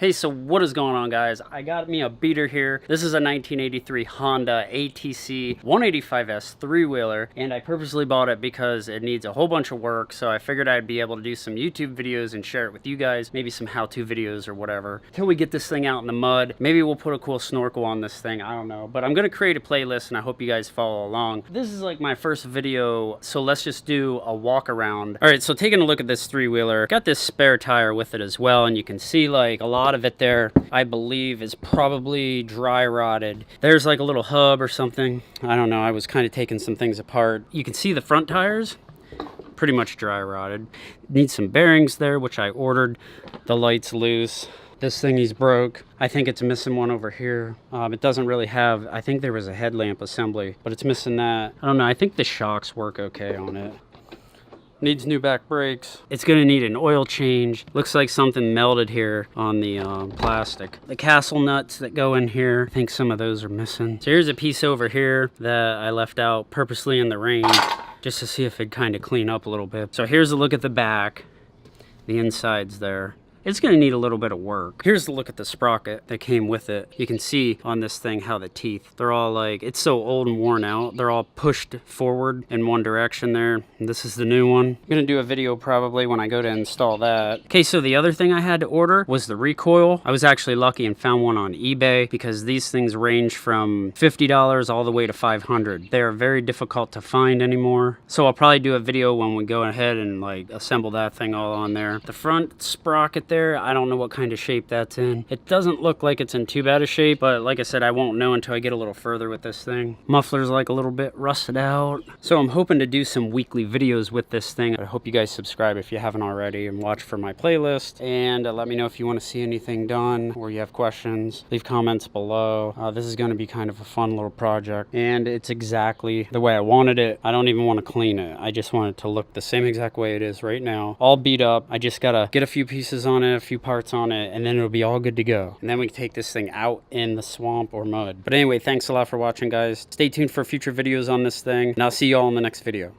Hey, so what is going on, guys? I got me a beater here. This is a 1983 Honda ATC 185S three-wheeler, and I purposely bought it because it needs a whole bunch of work, so I figured I'd be able to do some YouTube videos and share it with you guys, maybe some how-to videos or whatever. Till we get this thing out in the mud, maybe we'll put a cool snorkel on this thing, I don't know. But I'm gonna create a playlist, and I hope you guys follow along. This is like my first video, so let's just do a walk around. All right, so taking a look at this three-wheeler, got this spare tire with it as well, and you can see like a lot of it there, I believe, is probably dry rotted. There's like a little hub or something. I don't know. I was kind of taking some things apart. You can see the front tires, pretty much dry rotted. Needs some bearings there, which I ordered. The light's loose. This thingy's broke. I think it's missing one over here. It doesn't really have, I think there was a headlamp assembly, but it's missing that. I don't know. I think the shocks work okay on it. Needs new back brakes. It's gonna need an oil change. Looks like something melted here on the plastic. The castle nuts that go in here, I think some of those are missing. So here's a piece over here that I left out purposely in the rain just to see if it'd kind of clean up a little bit. So here's a look at the back. The inside's there. It's gonna need a little bit of work. Here's the look at the sprocket that came with it. You can see on this thing how the teeth, they're all like, it's so old and worn out. They're all pushed forward in one direction there. And this is the new one. I'm gonna do a video probably when I go to install that. Okay, so the other thing I had to order was the recoil. I was actually lucky and found one on eBay because these things range from $50 all the way to $500. They are very difficult to find anymore. So I'll probably do a video when we go ahead and like assemble that thing all on there. The front sprocket there, I don't know what kind of shape that's in. It doesn't look like it's in too bad a shape, but like I said, I won't know until I get a little further with this thing. Muffler's like a little bit rusted out. So I'm hoping to do some weekly videos with this thing. I hope you guys subscribe if you haven't already and watch for my playlist, and let me know if you want to see anything done or you have questions. Leave comments below. This is going to be kind of a fun little project, and it's exactly the way I wanted it. I don't even want to clean it. I just want it to look the same exact way it is right now. All beat up. I just gotta get a few pieces on it, a few parts on it, and then it'll be all good to go. And then we can take this thing out in the swamp or mud. But anyway, thanks a lot for watching, guys. Stay tuned for future videos on this thing, and I'll see you all in the next video.